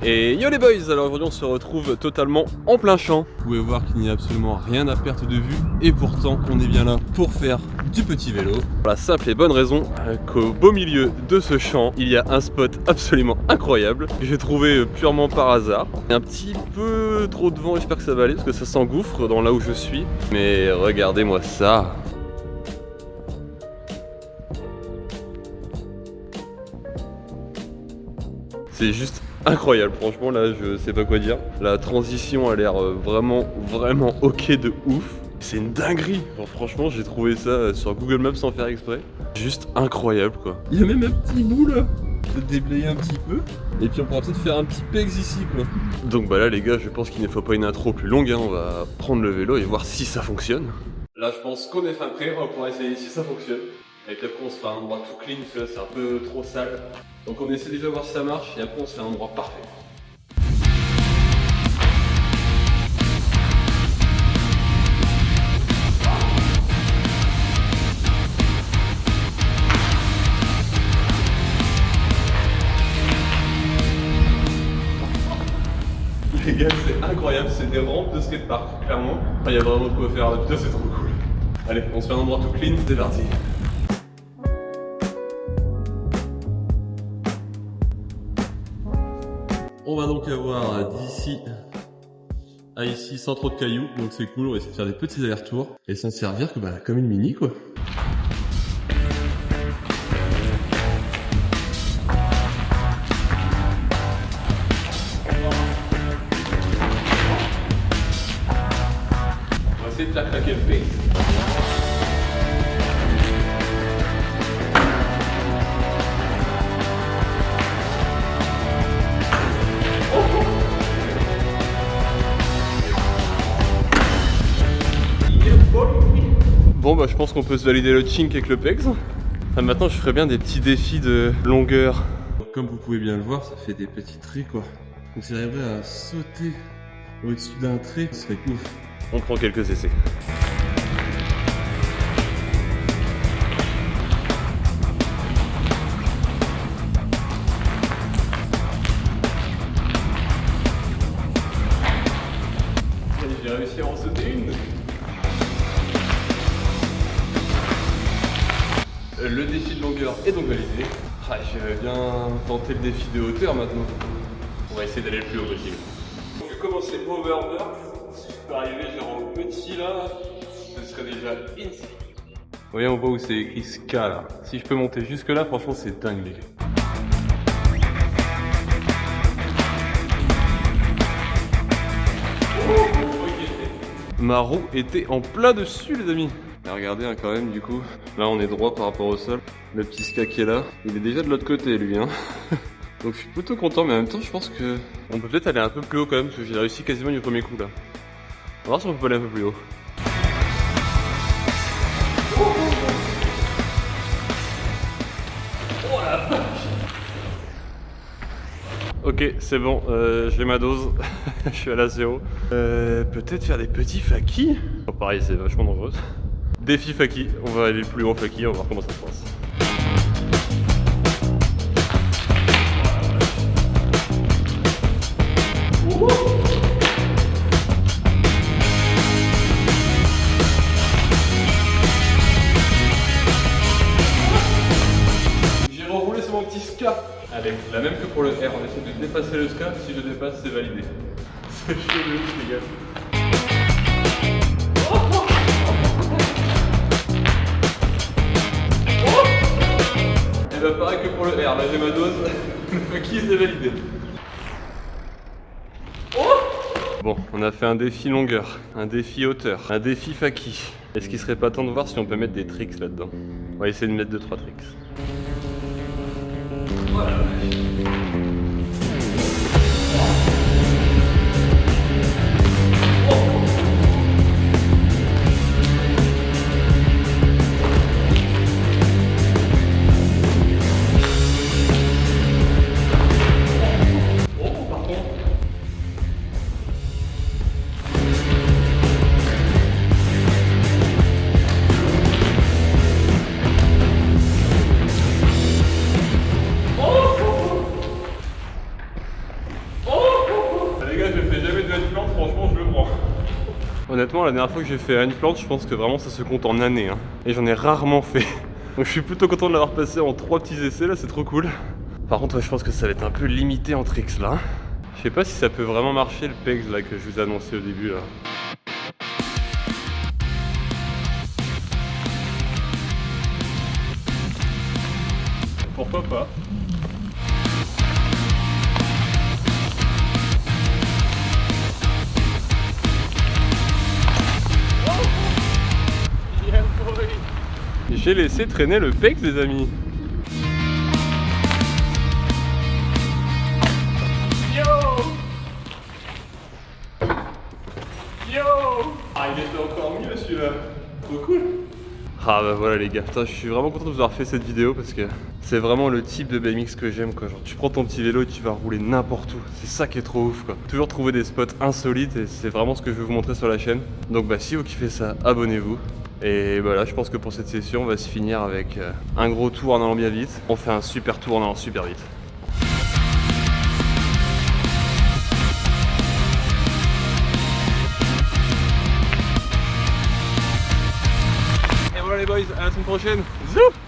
Et yo les boys, alors aujourd'hui on se retrouve totalement en plein champ. Vous pouvez voir qu'il n'y a absolument rien à perte de vue et pourtant on est bien là pour faire du petit vélo. Pour la simple et bonne raison qu'au beau milieu de ce champ, il y a un spot absolument incroyable que j'ai trouvé purement par hasard. Il y a un petit peu trop de vent, j'espère que ça va aller parce que ça s'engouffre dans là où je suis. Mais regardez-moi ça. C'est juste incroyable, franchement là je sais pas quoi dire. La transition a l'air vraiment ok de ouf. C'est une dinguerie, enfin, franchement j'ai trouvé ça sur Google Maps sans faire exprès. Juste incroyable quoi. Il y a même un petit bout là, peut-être déblayer un petit peu. Et puis on pourra peut-être faire un petit pegs ici quoi. Donc bah là les gars je pense qu'il ne faut pas une intro plus longue, hein. On va prendre le vélo et voir si ça fonctionne. Là je pense qu'on est fin prêt, on va pouvoir essayer si ça fonctionne. Avec après on se fait un endroit tout clean, parce que là c'est un peu trop sale. Donc on essaie déjà de voir si ça marche et après on se fait un endroit parfait. Les gars c'est incroyable, c'est des rampes de skatepark clairement. Il y a vraiment de quoi faire là, putain c'est trop cool. Allez on se fait un endroit tout clean, c'est parti. On va donc avoir d'ici à ici sans trop de cailloux, donc c'est cool, on va essayer de faire des petits allers-retours et s'en servir comme une mini quoi. On va essayer de faire craquer le pace. Bon bah je pense qu'on peut se valider le chink avec le pegs. Enfin, maintenant je ferai bien des petits défis de longueur. Comme vous pouvez bien le voir, ça fait des petits traits quoi. Donc si j'arriverais à sauter au-dessus d'un trait, ce serait ouf. On prend quelques essais. J'ai réussi à en sauter une. Le défi de longueur est donc validé. Ah, j'aimerais bien tenter le défi de hauteur maintenant. On va essayer d'aller le plus haut possible. Je vais commencer over. Si je peux arriver genre au petit là, ce serait déjà insane. Vous voyez, on voit où c'est écrit SK là. Si je peux monter jusque là, franchement c'est dingue les gars. Ma roue était en plein dessus les amis. Et regardez hein, quand même du coup, là on est droit par rapport au sol. Le petit ska qui est là, il est déjà de l'autre côté lui hein. Donc je suis plutôt content mais en même temps je pense que on peut peut-être aller un peu plus haut quand même parce que j'ai réussi quasiment du premier coup là. On va voir si on peut aller un peu plus haut. Oh la vache. Ok c'est bon, j'ai ma dose, je suis à la 0. Peut-être faire des petits fakis. Oh, pareil c'est vachement dangereux. Défi faki, on va aller plus haut en faki, on va voir comment ça se passe. J'ai reroulé sur mon petit ska. Allez, la même que pour le R, on essaie de dépasser le ska, si je dépasse c'est validé. C'est chaud de ouf les gars. Et bah pareil que pour le R, là j'ai ma dose, le faki c'est validé. Bon, on a fait un défi longueur, un défi hauteur, un défi faki. Est-ce qu'il serait pas temps de voir si on peut mettre des tricks là-dedans? On va essayer de mettre 2-3 tricks. Voilà. les gars, je fais jamais de handplant, franchement je le prends. Honnêtement, la dernière fois que j'ai fait un handplant, je pense que vraiment ça se compte en années. Hein. Et j'en ai rarement fait. Donc je suis plutôt content de l'avoir passé en 3 petits essais là, c'est trop cool. Par contre, ouais, je pense que ça va être un peu limité en tricks là. Je sais pas si ça peut vraiment marcher le pegs là que je vous ai annoncé au début là. Pourquoi pas? J'ai laissé traîner le pegs les amis. Yo! Yo! Ah il était encore mieux celui-là. Trop cool. Ah bah voilà les gars, putain, je suis vraiment content de vous avoir fait cette vidéo parce que c'est vraiment le type de BMX que j'aime quoi. Genre tu prends ton petit vélo et tu vas rouler n'importe où. C'est ça qui est trop ouf quoi. Toujours trouver des spots insolites et c'est vraiment ce que je vais vous montrer sur la chaîne. Donc bah si vous kiffez ça, abonnez-vous. Et bah là je pense que pour cette session on va se finir avec un gros tour en allant bien vite. On fait un super tour en allant super vite. Et voilà les boys, à la semaine prochaine. Zou!